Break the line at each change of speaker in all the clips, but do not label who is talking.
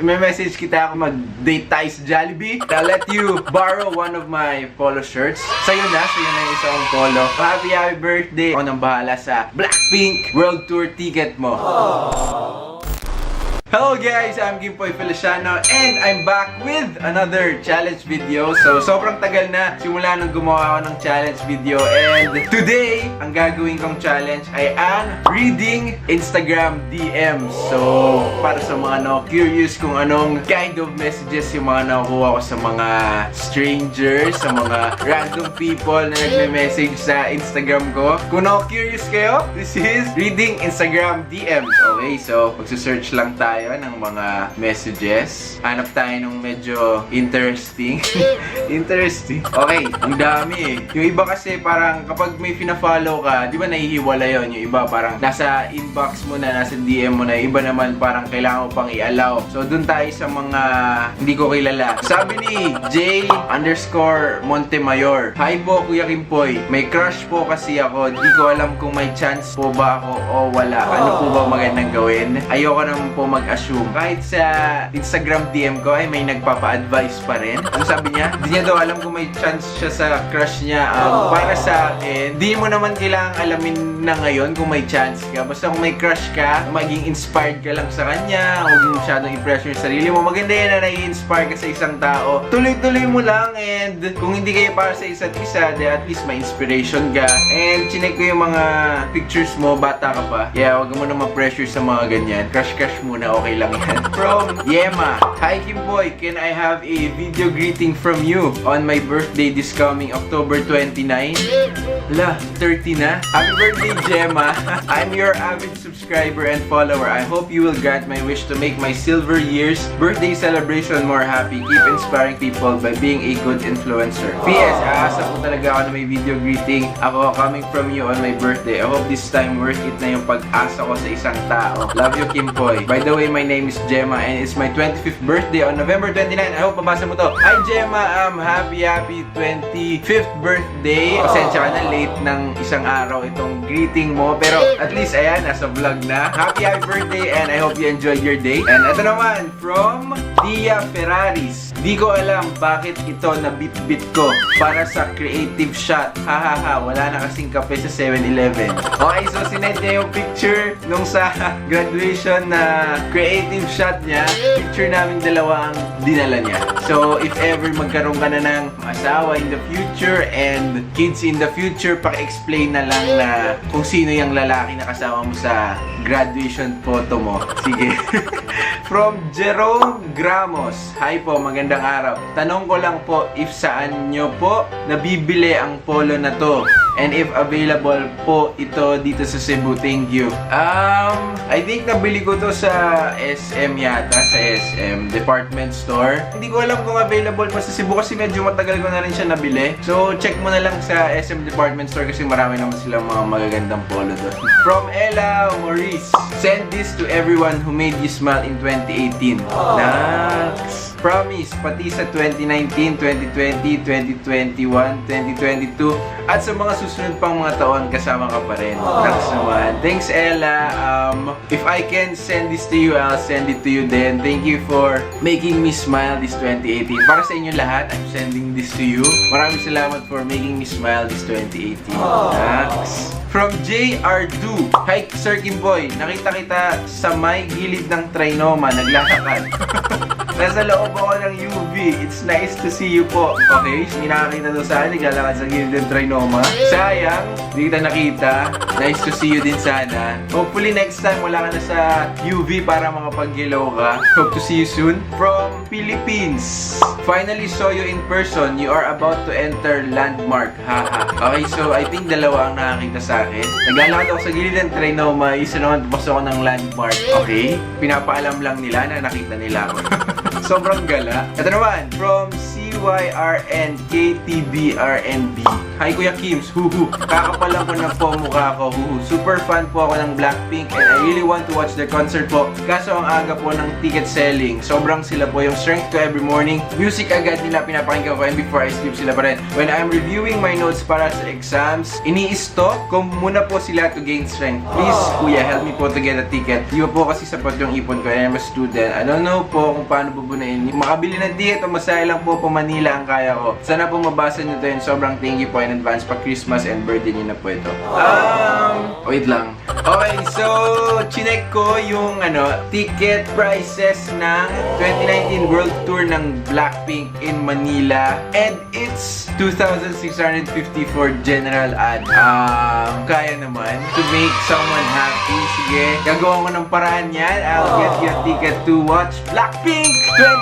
may message kita ako mag-date tayo sa Jollibee. I'll let you borrow one of my polo shirts. Sa'yo na yung isang polo. Happy birthday! Ako nang bahala sa Blackpink World Tour ticket mo. Aww. Hello guys! I'm Gimpoy Feliciano and I'm back with another challenge video. So, sobrang tagal na simula nung gumawa ako ng challenge video. And today, ang gagawin kong challenge ay ang reading Instagram DMs. So, para sa mga curious kung anong kind of messages yung mga nakukuha ko sa mga strangers, sa mga random people na nagme-message sa Instagram ko. Kung curious kayo, this is reading Instagram DMs. Okay, so magsa-search lang tayo ng mga messages. Hanap tayo ng medyo interesting. Interesting. Okay, ang dami eh. Yung iba kasi parang kapag may fina-follow ka, di ba nahihiwala yon? Yung iba parang nasa inbox mo na, nasa DM mo na. Yung iba naman parang kailangan mo pang i-allow. So dun tayo sa mga hindi ko kilala. Sabi ni J_Montemayor, "Hi po Kuya Kimpoy, may crush po kasi ako. Di ko alam kung may chance po ba ako o wala. Ano po ba magandang gawin? Ayoko naman po mag-assume." Kahit sa Instagram DM ko ay may nagpapa-advise pa rin. Ano sabi niya? Hindi niya daw alam kung may chance siya sa crush niya. Para sa akin, di mo naman kailangang alamin na ngayon kung may chance ka. Basta kung may crush ka, maging inspired ka lang sa kanya. Huwag mo masyadong i-pressure yung sarili mo. Maganda yan na nai-inspire ka sa isang tao. Tuloy-tuloy mo lang, and kung hindi kayo para sa isa't isa, at least may inspiration ka. And chinek ko yung mga pictures mo, bata ka pa. Yeah, huwag mo na ma-pressure sa mga ganyan. Crush muna, okay lang yan. From Yema, "Hi Kimboy, can I have a video greeting from you on my birthday this coming October 29? La, 30 na? Happy birthday, Gemma. I'm your avid subscriber and follower. I hope you will grant my wish to make my silver years birthday celebration more happy. Keep inspiring people by being a good influencer. PS, aasa po talaga ako na may video greeting ako coming from you on my birthday. I hope this time worth it na yung pag-asa ko sa isang tao. Love you, Kimpoy. By the way, my name is Gemma and it's my 25th birthday on November 29. I hope mabasa mo to. Hi Gemma, happy 25th birthday. Pasensya ka na, late ng isang araw itong greeting mo. Pero at least ayan, nasa vlog na. Happy birthday and I hope you enjoyed your day. And ito naman, from Dia Ferraris. Di ko alam bakit ito na bit-bit ko para sa creative shot. Hahaha, wala na kasing kape sa 7-Eleven. Okay, so sinend niya yung picture nung sa graduation na creative shot niya. Picture namin dalawa ang dinala niya. So, if ever magkaroon ka na ng asawa in the future and kids in the future, paki-explain na lang na kung sino yung lalaki na kasama mo sa graduation photo mo. Sige. From Jerome Gramos, "Hi po, magandang araw. Tanong ko lang po if saan nyo po nabibili ang polo na to and if available po ito dito sa Cebu. Thank you." I think nabili ko to sa SM yata, sa SM department store. Hindi ko alam kung available pa sa Cebu kasi medyo matagal ko na rin siya nabili. So check mo na lang sa SM department store kasi marami naman silang mga magagandang polo doon. From Ella Maurice, "Send this to everyone who made you smile in 2018. Nice. Promise, pati sa 2019, 2020, 2021, 2022, at sa mga susunod pang mga taon, kasama ka pa rin." Thanks naman. Thanks, Ella. If I can send this to you, I'll send it to you then. Thank you for making me smile this 2018. Para sa inyo lahat, I'm sending this to you. Maraming salamat for making me smile this 2018. Thanks. From J.R. Du, "Hi Sir Kimboy, nakita kita sa may gilid ng Trinoma, naglalakad. Nasa loob ako ng UV. It's nice to see you po." Okay, may nakakita doon sa akin, naglalakad sa gilid ng Trinoma. Sayang, hindi kita nakita. Nice to see you din sana. Hopefully next time wala ka na sa UV para makapag-hello ka. Hope to see you soon. From Philippines, "Finally saw you in person. You are about to enter landmark. Haha." Okay, so I think dalawa ang nakakita sa akin. Naglalakad ako sa gilid ng Trinoma, isa naman pasok ako ng landmark. Okay, pinapaalam lang nila na nakita nila ako. Sobrang gala. Ito naman, from CYRN KTBRNB. Hi Kuya Kims, huhu. Kakapalan ko na po mukha ko, huhu. Super fan po ako ng Blackpink and I really want to watch their concert po. Kaso ang aga po ng ticket selling. Sobrang sila po yung strength ko every morning. Music agad nila pinapakinggan ko and before I sleep sila pa rin. When I'm reviewing my notes para sa exams, ini-stop ko muna po sila to gain strength. Please, Kuya, help me po to get a ticket. Di ba po kasi sapat yung ipon ko and I'm a student. I don't know po kung paano bubunayin. Makabili ng ticket o masaya lang po Manila ang kaya ko. Sana po mabasa nyo to and sobrang thank you po in advance pa Christmas and birthday nyo na po ito. Wait lang. Okay, so chinek ko yung ticket prices ng 2019 World Tour ng Blackpink in Manila and it's 2,650 for general ad. Kaya naman to make someone happy. Sige, gagawa ko ng paraan yan. I'll get you a ticket to watch Blackpink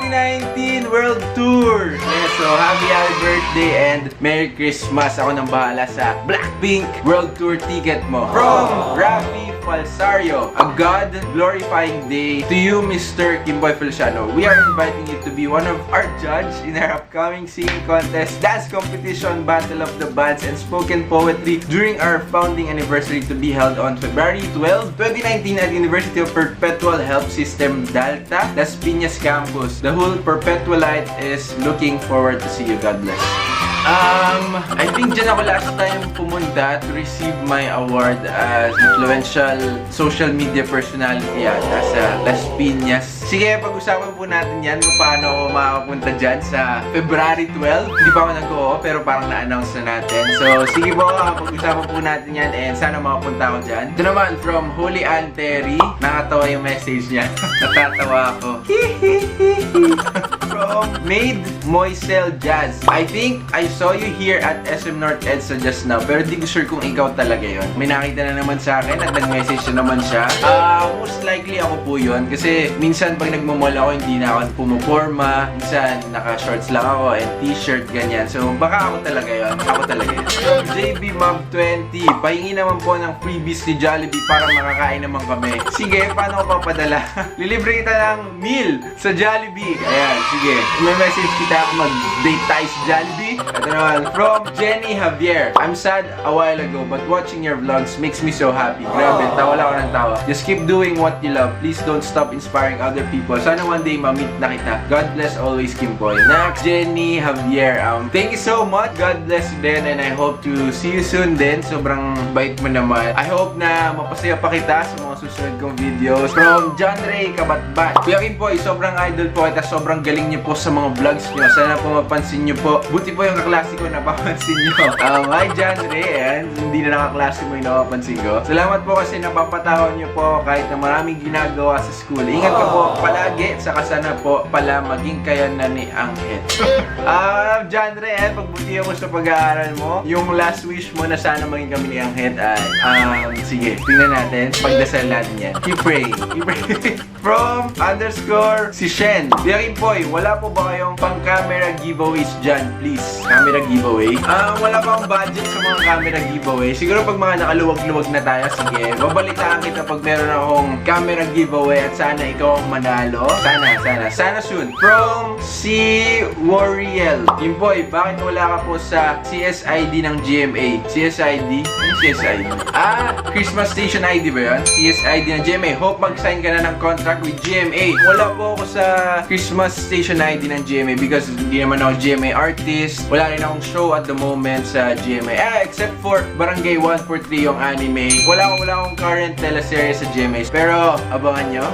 2019 World Tour. Yeah, so happy birthday and Merry Christmas. Ako nang bahala sa Blackpink World Tour ticket mo. From Rafi Falsario, a God-glorifying day to you, Mr. Kimboy Feliciano. We are inviting you to be one of our judge in our upcoming singing contest, dance competition, battle of the bands, and spoken poetry during our founding anniversary to be held on February 12, 2019 at University of Perpetual Health System Dalta, Las Piñas Campus. The whole Perpetualite is looking forward to see you. God bless. I think dyan ako last time pumunta to receive my award as influential social media personality yata sa Las Piñas. Sige, pag-usapan po natin yan kung paano ako makapunta dyan sa February 12. Hindi pa ako nag-oo, pero parang na-announce na natin. So, sige po, pag-usapan po natin yan and sana makapunta ako dyan. Ito naman, from Holy Ann Terry. Nakatawa yung message niya. Natatawa ako. From Maid Moisel Jazz. I think I saw you here at SM North EDSA just now, pero di ko sure kung ikaw talaga yon. May nakita na naman sa akin at nag-message na naman siya. Most likely ako po yun kasi minsan pag nagmamall ako hindi na ako pumuporma, minsan naka-shorts lang ako and t-shirt ganyan. So baka ako talaga yun. Ako talaga yun. JB Mob 20, pahingi naman po ng freebies ni Jollibee para makakain naman kami. Sige, paano ko papadala? Lilibre kita ng meal sa Jollibee. Ayan, sige. May message kita mag-date tayo sa Jollibee. Ito naman, from Jenny Javier. I'm sad a while ago, but watching your vlogs makes me so happy. Grabe, tawa lang ako ng tawa. Just keep doing what you love. Please don't stop inspiring other people. Sana one day ma-meet na kita. God bless always, Kimboy. Next, Jenny Javier. Thank you so much. God bless you din and I hope to see you soon din. Sobrang bait mo naman. I hope na mapasaya pa kita sa mga susunod kong videos. From John Ray Kabatbat. Kuya Kimboy, sobrang idol po kita. Sobrang galing niyo po sa mga vlogs niyo. Sana po mapansin niyo po. Buti po yung kaklase ko napapansin niyo. Hi John Ray. Hindi na nakaklase mo yung napapansin ko. Salamat po kasi napapatawad niyo po kahit na maraming ginagawa sa school. Ingat ka po palagi. Saka sana po pala maging kaya na ni Angel. John Ray, pagbutihan mo sa pag-aaral mo. Yung last wish mo na sana maging kami ni Angel ay sige, tingnan natin. Pagdasal natin yan. Keep praying. Keep praying. From _ si Shen. Kuya Kimboy, wala po ba kayong pang-camera giveaways dyan? Please. Camera giveaway? Wala pa akong budget sa mga camera giveaway. Siguro pag mga nakaluwag-luwag na tayo, sige. Babalitaan kita pag meron akong camera giveaway at sana ikaw ang manalo. Sana soon. From si Wariel. Kimboy, bakit wala ka po sa CSID ng GMA? CSID? Ano CSID? Christmas Station ID ba yun? CSID ng GMA. Hope mag-sign ka na ng contract with GMA. Wala po ako sa Christmas Station ID ng GMA because hindi naman ako GMA artist. Wala rin akong show at the moment sa GMA. Except for Barangay 143 yung anime. Wala akong current teleserye sa GMA. Pero, abangan nyo.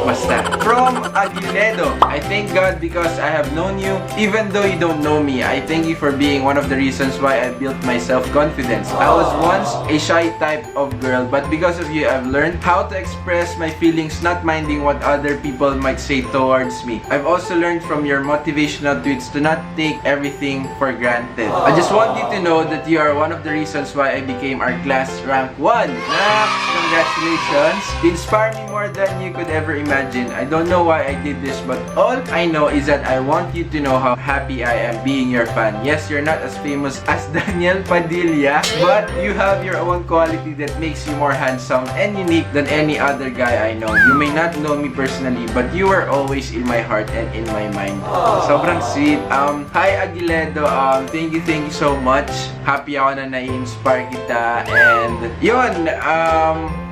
Basta. From Aguiledo. I thank God because I have known you. Even though you don't know me, I thank you for being one of the reasons why I built my self-confidence. I was once a shy type of girl, but because of you, I've learned how to express my feelings, not minding what other people might say towards me. I've also learned from your motivational tweets to not take everything for granted. I just want you to know that you are one of the reasons why I became our class rank 1. Nax, congratulations. You inspire me more than you could ever imagine. imagine. I don't know why I did this, but all I know is that I want you to know how happy I am being your fan. Yes, you're not as famous as Daniel Padilla, but you have your own quality that makes you more handsome and unique than any other guy I know. You may not know me personally, but you are always in my heart and in my mind. Sobrang sweet. Hi Aguiledo, thank you so much. Happy ako na nai-inspire kita, and yun,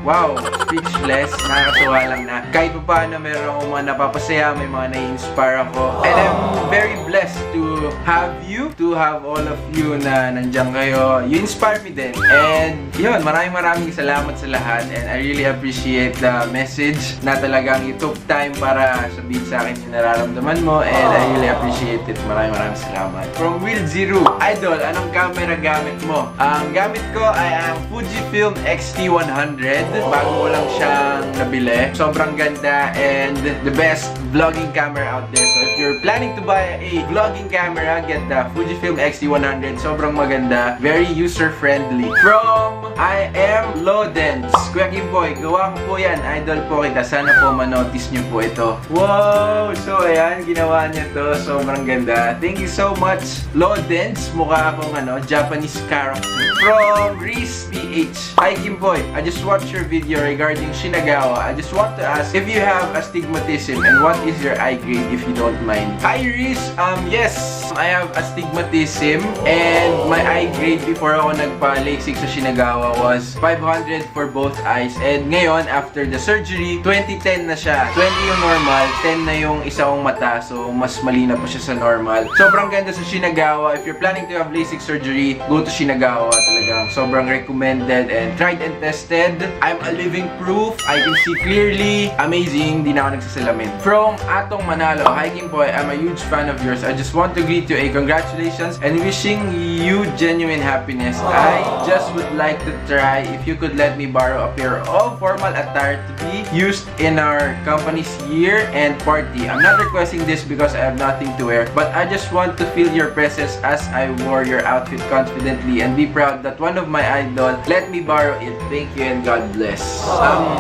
wow, speechless. Nakakatuwa lang na kahit pa paano meron akong mga napapasaya, may mga nai-inspire ako. And I'm very blessed to have you, to have all of you na nandiyan kayo. You inspire me din. And yun, maraming salamat sa lahat, and I really appreciate the message na talagang you took time para sabihin sa akin yung nararamdaman mo, and I really appreciate it. Maraming salamat. From Will Zero, Idol, anong camera gamit mo? Ang gamit ko ay ang Fujifilm X-T100. Bago ko lang siyang nabili. Sobrang ganda and the best vlogging camera out there. So if you're planning to buy a vlogging camera, get the Fujifilm X-T100. Sobrang maganda. Very user-friendly. From I Am Lodens. Kuya Kimboy, gawa ko po yan. Idol po kita. Sana po manotice nyo po ito. Wow! So ayan, ginawa niya to. Sobrang ganda. Thank you so much, Lodens. Mukha akong Japanese character. From Reese PH. Hi Kimboy, I just watched your video regarding Shinagawa. I just want to ask if you have astigmatism and what is your eye grade if you don't mind. Hi Reese, yes, I have astigmatism and my eye grade before ako nagpa-LASIK sa Shinagawa was 500 for both eyes, and ngayon after the surgery 20/10 na siya. 20 yung normal, 10 na yung isa kong mata, so mas malinaw pa siya sa normal. Sobrang ganda sa Shinagawa. If you're planning to have LASIK surgery, go to Shinagawa. Talagang sobrang recommended and tried and tested. I'm a living proof. I can see clearly. Amazing. Di na ako nagsasalamin. From Atong Manalo. Hi Kimboy, I'm a huge fan of yours. I just want to greet you a congratulations and wishing you genuine happiness. I just would like to try if you could let me borrow a pair of formal attire to be used in our company's year-end party. I'm not requesting this because I have nothing to wear, but I just want to feel your presence as I wore your outfit confidently and be proud that one of my idol let me borrow it. Thank you and God bless.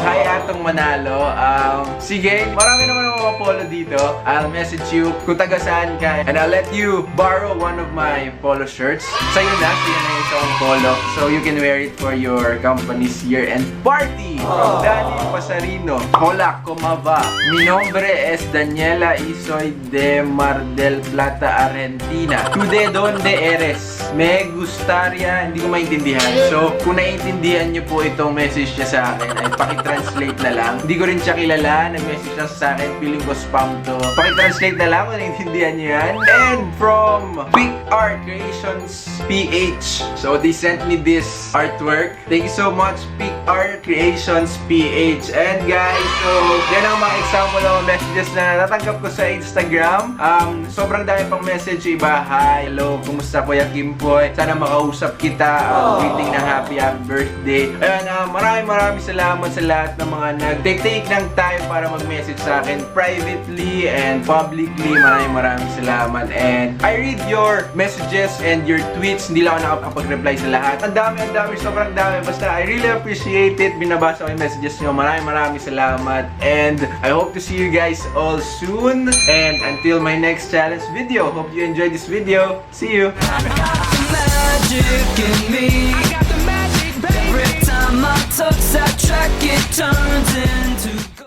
Hi Atong Manalo. Sige, marami naman ako mga-polo dito. I'll message you kung taga saan ka, and I'll let you borrow one of my polo shirts. Sa'yo na yung isang polo, so you can wear it for your company's year-end party. From Danny Pasarino. Hola, ¿cómo va? Mi nombre es Daniela Isoy de Mar del Plata, Argentina. ¿Tú de dónde eres? Me gustaría, hindi ko maintindihan. So, kung naiintindihan niyo po itong message niya sa akin, ay paki-translate na lang. Hindi ko rin siya kilala, nag-message lang sa akin, feeling ko spam to. Paki-translate na lang kung naiintindihan niyo yan. And from Big Art Creations PH. So, they sent me this artwork. Thank you so much, Big Art Creations PH. And guys, so, yan ang mga example ng messages na natanggap ko sa Instagram. Sobrang dami pang message iba. Hi, hello, kumusta po ya Kimboy? Sana makausap kita. Greeting na happy birthday. Ayan, maraming salamat sa lahat ng mga nag-take ng time para mag-message sa akin privately and publicly. Maraming salamat. And I read your messages and your tweets. Hindi lang ako nakapag-reply sa lahat. Ang dami, sobrang dami. Basta I really appreciate it. Binabasa ko yung messages nyo. Maraming salamat. And I hope to see you guys all soon. And until my next challenge video, hope you enjoyed this video. See you!
Magic in me. I got the magic, baby. Every time I touch that